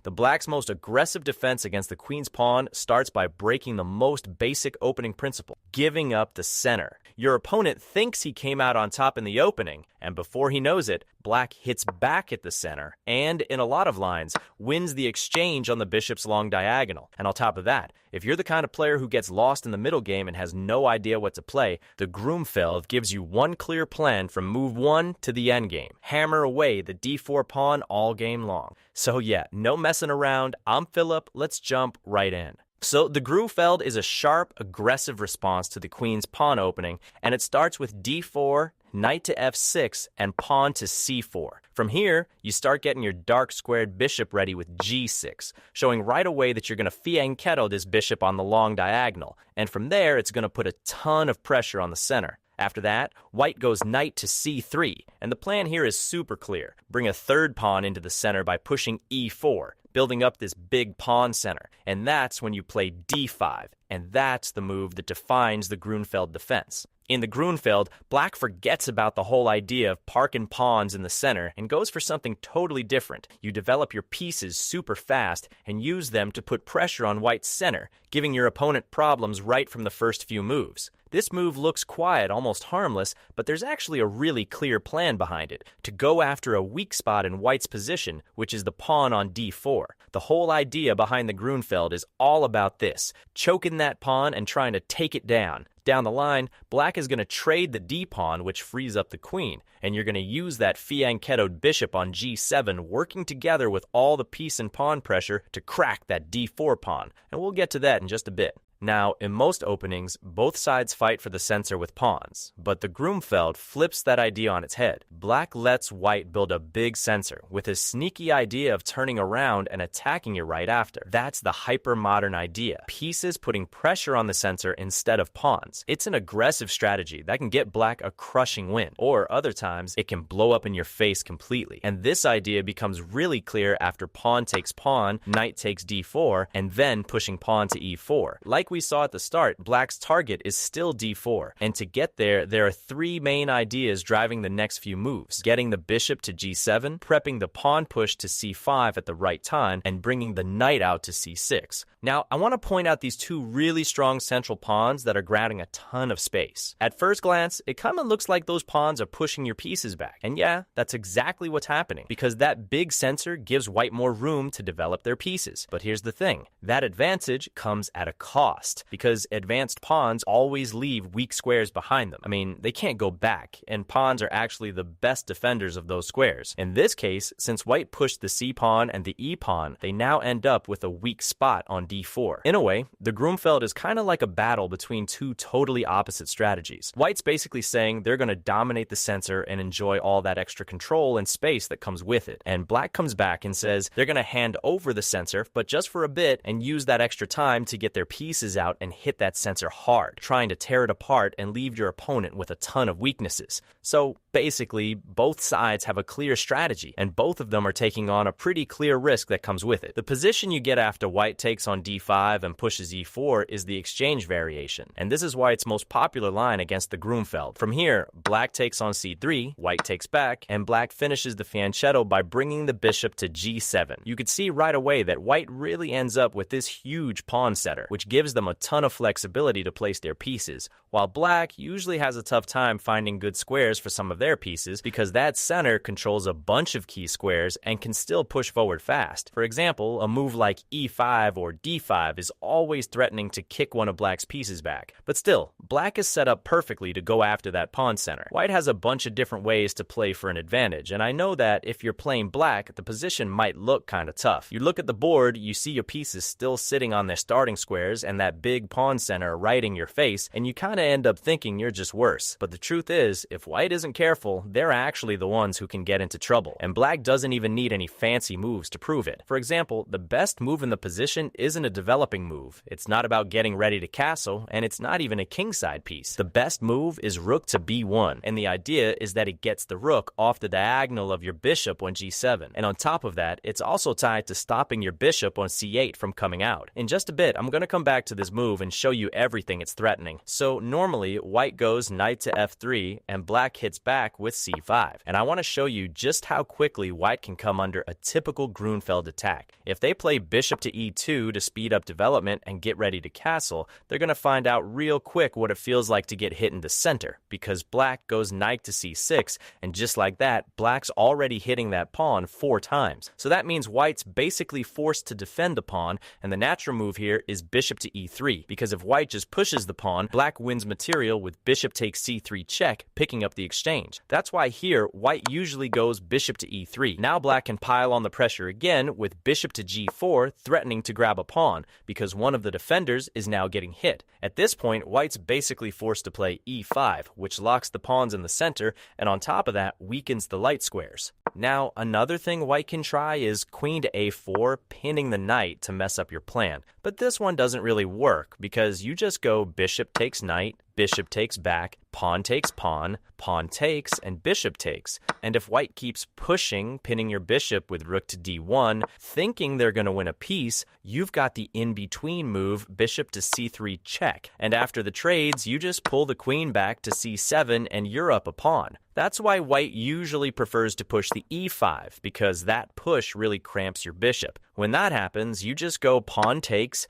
The black's most aggressive defense against the queen's pawn starts by breaking the most basic opening principle, giving up the center. Your opponent thinks he came out on top in the opening, and before he knows it, black hits back at the center, and in a lot of lines, wins the exchange on the bishop's long diagonal. And on top of that, if you're the kind of player who gets lost in the middle game and has no idea what to play, the Grunfeld gives you one clear plan from move 1 to the endgame. Hammer away the d4 pawn all game long. So yeah, no messing around. I'm Philip. Let's jump right in. So the Grunfeld is a sharp, aggressive response to the queen's pawn opening, and it starts with d4, knight to f6, and pawn to c4. From here, you start getting your dark squared bishop ready with g6, showing right away that you're going to fianchetto this bishop on the long diagonal, and from there it's going to put a ton of pressure on the center. After that, white goes knight to c3, and the plan here is super clear. Bring a third pawn into the center by pushing e4, building up this big pawn center, and that's when you play d5, and that's the move that defines the Grunfeld defense. In the Grunfeld, black forgets about the whole idea of parking pawns in the center and goes for something totally different. You develop your pieces super fast and use them to put pressure on white's center, giving your opponent problems right from the first few moves. This move looks quiet, almost harmless, but there's actually a really clear plan behind it, to go after a weak spot in white's position, which is the pawn on d4. The whole idea behind the Grunfeld is all about this, choking that pawn and trying to take it down. Down the line, black is going to trade the d-pawn, which frees up the queen, and you're going to use that fianchettoed bishop on g7 working together with all the piece and pawn pressure to crack that d4 pawn, and we'll get to that in just a bit. Now, in most openings, both sides fight for the center with pawns, but the Grunfeld flips that idea on its head. Black lets white build a big center with his sneaky idea of turning around and attacking it right after. That's the hyper-modern idea. Pieces putting pressure on the center instead of pawns. It's an aggressive strategy that can get black a crushing win, or other times, it can blow up in your face completely. And this idea becomes really clear after pawn takes pawn, knight takes d4, and then pushing pawn to e4. Like we saw at the start, black's target is still d4, and to get there are three main ideas driving the next few moves: getting the bishop to g7, prepping the pawn push to c5 at the right time, and bringing the knight out to c6. Now, I want to point out these two really strong central pawns that are grabbing a ton of space. At first glance, it kind of looks like those pawns are pushing your pieces back, and yeah, that's exactly what's happening, because that big center gives white more room to develop their pieces. But here's the thing, that advantage comes at a cost, because advanced pawns always leave weak squares behind them. I mean, they can't go back, and pawns are actually the best defenders of those squares. In this case, since white pushed the c-pawn and the e-pawn, they now end up with a weak spot on d4. In a way, the Grunfeld is kind of like a battle between two totally opposite strategies. White's basically saying they're going to dominate the center and enjoy all that extra control and space that comes with it. And black comes back and says they're going to hand over the center, but just for a bit, and use that extra time to get their pieces out and hit that center hard, trying to tear it apart and leave your opponent with a ton of weaknesses. So basically, both sides have a clear strategy, and both of them are taking on a pretty clear risk that comes with it. The position you get after white takes on d5 and pushes e4 is the exchange variation, and this is White's most popular line against the Grunfeld. From here, black takes on c3, white takes back, and black finishes the fianchetto by bringing the bishop to g7. You could see right away that white really ends up with this huge pawn setter, which gives them a ton of flexibility to place their pieces, while black usually has a tough time finding good squares for some of their pieces because that center controls a bunch of key squares and can still push forward fast. For example, a move like e5 or d5 is always threatening to kick one of black's pieces back. But still, black is set up perfectly to go after that pawn center. White has a bunch of different ways to play for an advantage, and I know that if you're playing black, the position might look kind of tough. You look at the board, you see your pieces still sitting on their starting squares and that big pawn center right in your face, and you kind of end up thinking you're just worse. But the truth is, if white isn't careful, they're actually the ones who can get into trouble, and black doesn't even need any fancy moves to prove it. For example, the best move in the position isn't a developing move. It's not about getting ready to castle, and it's not even a kingside piece. The best move is rook to b1, and the idea is that it gets the rook off the diagonal of your bishop on g7. And on top of that, it's also tied to stopping your bishop on c8 from coming out. In just a bit, I'm going to come back to this move and show you everything it's threatening. So normally, white goes knight to f3, and black hits back back with c5. And I want to show you just how quickly white can come under a typical Grunfeld attack. If they play bishop to e2 to speed up development and get ready to castle, they're going to find out real quick what it feels like to get hit in the center, because black goes knight to c6, and just like that, black's already hitting that pawn 4 times. So that means white's basically forced to defend the pawn, and the natural move here is bishop to e3, because if white just pushes the pawn, black wins material with bishop takes c3 check, picking up the exchange. That's why here, white usually goes bishop to e3. Now black can pile on the pressure again with bishop to g4, threatening to grab a pawn, because one of the defenders is now getting hit. At this point, white's basically forced to play e5, which locks the pawns in the center, and on top of that, weakens the light squares. Now, another thing white can try is queen to a4, pinning the knight to mess up your plan. But this one doesn't really work, because you just go bishop takes knight, bishop takes back, pawn takes pawn, pawn takes, and bishop takes. And if white keeps pushing, pinning your bishop with rook to d1, thinking they're going to win a piece, you've got the in-between move, bishop to c3 check. And after the trades, you just pull the queen back to c7 and you're up a pawn. That's why white usually prefers to push the e5, because that push really cramps your bishop. When that happens, you just go pawn takes,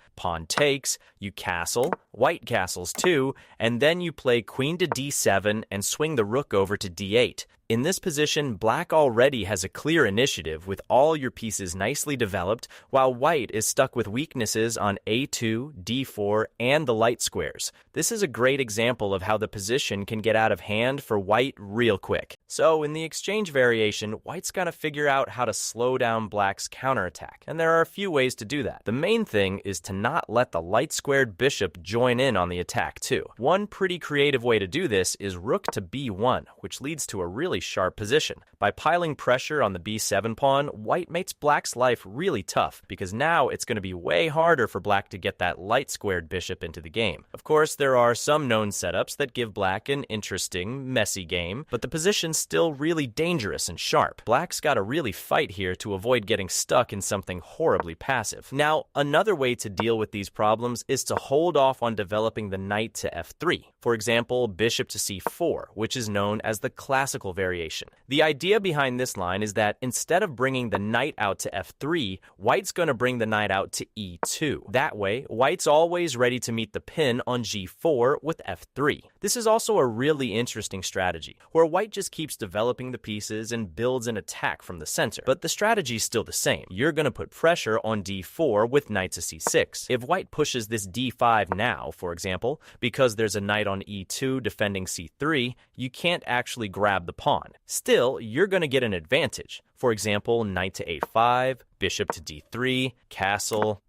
you castle, white castles too, and then you play queen to d7 and swing the rook over to d8. In this position, black already has a clear initiative with all your pieces nicely developed, while white is stuck with weaknesses on a2, d4, and the light squares. This is a great example of how the position can get out of hand for white real quick. So in the exchange variation, white's got to figure out how to slow down black's counterattack, and there are a few ways to do that. The main thing is to not let the light-squared bishop join in on the attack too. One pretty creative way to do this is rook to b1, which leads to a really sharp position. By piling pressure on the b7 pawn, white makes black's life really tough, because now it's going to be way harder for black to get that light-squared bishop into the game. Of course, there are some known setups that give black an interesting, messy game, but the position's still really dangerous and sharp. Black's got to really fight here to avoid getting stuck in something horribly passive. Now, another way to deal with these problems is to hold off on developing the knight to f3. For example, bishop to c4, which is known as the classical variation. The idea behind this line is that instead of bringing the knight out to f3, white's going to bring the knight out to e2. That way, white's always ready to meet the pin on g4 with f3. This is also a really interesting strategy, where white just keeps developing the pieces and builds an attack from the center. But the strategy's still the same. You're going to put pressure on d4 with knight to c6. If white pushes this d5 now, for example, because there's a knight on e2 defending c3, you can't actually grab the pawn. Still, you're going to get an advantage. For example, knight to a5, bishop to d3, castle,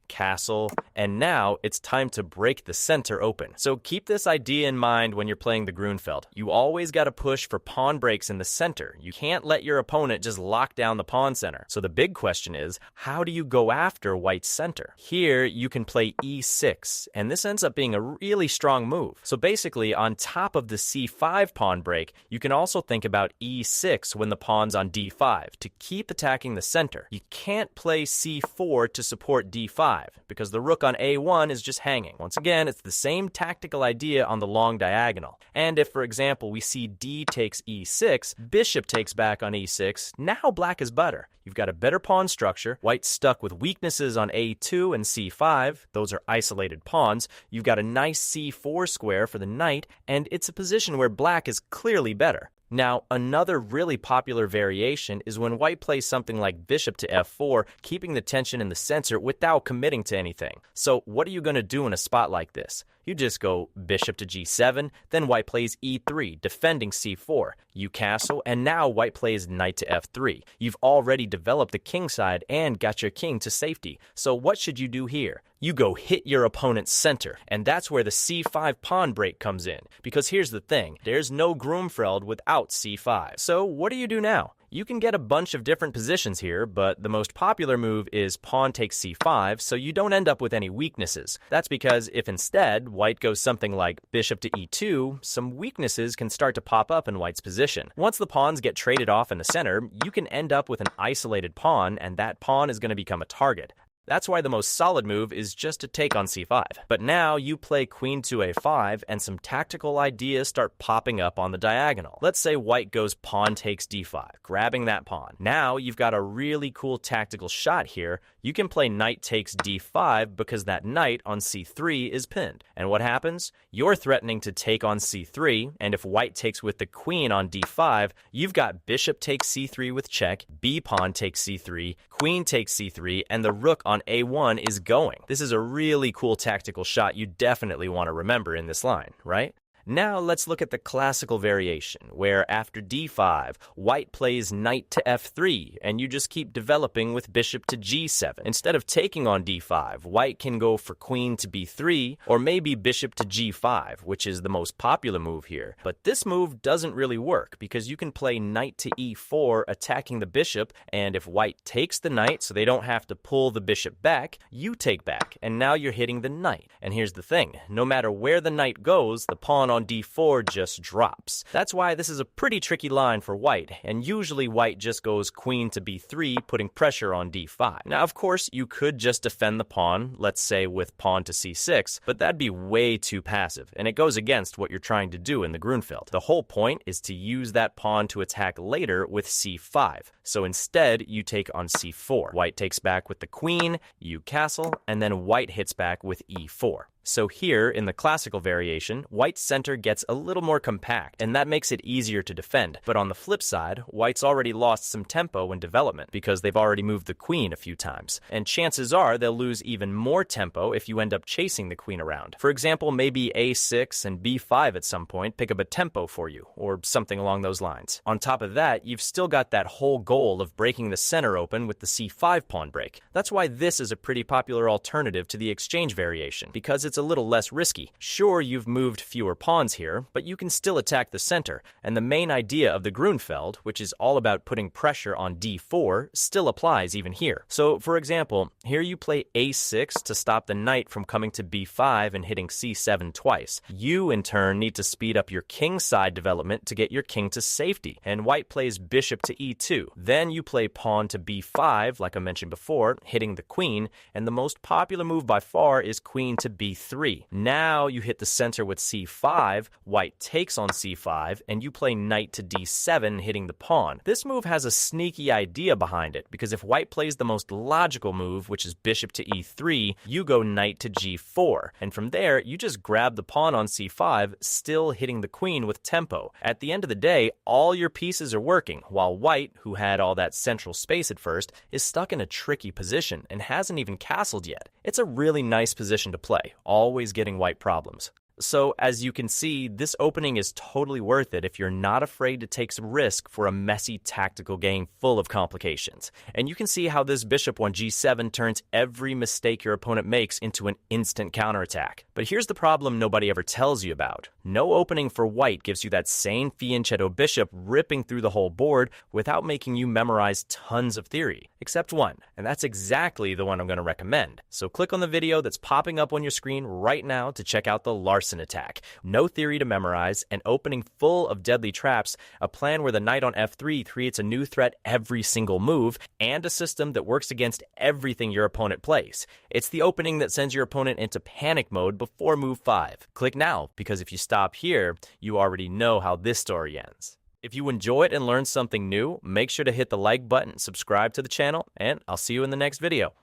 and now it's time to break the center open. So keep this idea in mind when you're playing the Grunfeld. You always got to push for pawn breaks in the center. You can't let your opponent just lock down the pawn center. So the big question is, how do you go after white's center? Here, you can play e6, and this ends up being a really strong move. So basically, on top of the c5 pawn break, you can also think about e6 when the pawn's on d5 to keep attacking the center. You can't play c4 to support d5, because the rook on a1 is just hanging. Once again, it's the same tactical idea on the long diagonal. And if, for example, we see d takes e6, bishop takes back on e6, now black is better. You've got a better pawn structure. White's stuck with weaknesses on a2 and c5. Those are isolated pawns. You've got a nice c4 square for the knight, and it's a position where black is clearly better. Now, another really popular variation is when white plays something like bishop to f4, keeping the tension in the center without committing to anything. So what are you going to do in a spot like this? You just go bishop to g7, then white plays e3, defending c4. You castle, and now white plays knight to f3. You've already developed the king side and got your king to safety. So what should you do here? You go hit your opponent's center, and that's where the c5 pawn break comes in. Because here's the thing, there's no Grunfeld without c5. So what do you do now? You can get a bunch of different positions here, but the most popular move is pawn takes c5, so you don't end up with any weaknesses. That's because if instead white goes something like bishop to e2, some weaknesses can start to pop up in white's position. Once the pawns get traded off in the center, you can end up with an isolated pawn, and that pawn is going to become a target. That's why the most solid move is just to take on c5. But now you play queen to a5 and some tactical ideas start popping up on the diagonal. Let's say white goes pawn takes d5, grabbing that pawn. Now you've got a really cool tactical shot here. You can play knight takes d5 because that knight on c3 is pinned. And what happens? You're threatening to take on c3, and if white takes with the queen on d5, you've got bishop takes c3 with check, b pawn takes c3, queen takes c3, and the rook on a1 is going. This is a really cool tactical shot you definitely want to remember in this line, right? Now let's look at the classical variation, where after d5, white plays knight to f3, and you just keep developing with bishop to g7. Instead of taking on d5, white can go for queen to b3, or maybe bishop to g5, which is the most popular move here. But this move doesn't really work, because you can play knight to e4, attacking the bishop, and if white takes the knight so they don't have to pull the bishop back, you take back, and now you're hitting the knight. And here's the thing, no matter where the knight goes, the pawn on d4 just drops. That's why this is a pretty tricky line for white, and usually white just goes queen to b3, putting pressure on d5. Now, of course, you could just defend the pawn, let's say with pawn to c6, but that'd be way too passive, and it goes against what you're trying to do in the Grunfeld. The whole point is to use that pawn to attack later with c5. So instead, you take on c4. White takes back with the queen, you castle, and then white hits back with e4. So here, in the classical variation, white's center gets a little more compact, and that makes it easier to defend. But on the flip side, white's already lost some tempo in development because they've already moved the queen a few times. And chances are they'll lose even more tempo if you end up chasing the queen around. For example, maybe a6 and b5 at some point pick up a tempo for you, or something along those lines. On top of that, you've still got that whole goal of breaking the center open with the c5 pawn break. That's why this is a pretty popular alternative to the exchange variation, because it's a little less risky. Sure, you've moved fewer pawns here, but you can still attack the center, and the main idea of the Grunfeld, which is all about putting pressure on d4, still applies even here. So, for example, here you play a6 to stop the knight from coming to b5 and hitting c7 twice. You, in turn, need to speed up your king side development to get your king to safety, and white plays bishop to e2. Then you play pawn to b5, like I mentioned before, hitting the queen, and the most popular move by far is queen to b3. Now you hit the center with c5, white takes on c5, and you play knight to d7, hitting the pawn. This move has a sneaky idea behind it, because if white plays the most logical move, which is bishop to e3, you go knight to g4, and from there, you just grab the pawn on c5, still hitting the queen with tempo. At the end of the day, all your pieces are working, while white, who had all that central space at first, is stuck in a tricky position and hasn't even castled yet. It's a really nice position to play, always getting white problems. So, as you can see, this opening is totally worth it if you're not afraid to take some risk for a messy tactical game full of complications. And you can see how this bishop on g7 turns every mistake your opponent makes into an instant counterattack. But here's the problem nobody ever tells you about. No opening for white gives you that same fianchetto bishop ripping through the whole board without making you memorize tons of theory. Except one, and that's exactly the one I'm going to recommend. So click on the video that's popping up on your screen right now to check out the Larson attack. No theory to memorize, an opening full of deadly traps, a plan where the knight on f3 creates a new threat every single move, and a system that works against everything your opponent plays. It's the opening that sends your opponent into panic mode before move 5. Click now, because if you stop here, you already know how this story ends. If you enjoyed and learned something new, make sure to hit the like button, subscribe to the channel, and I'll see you in the next video.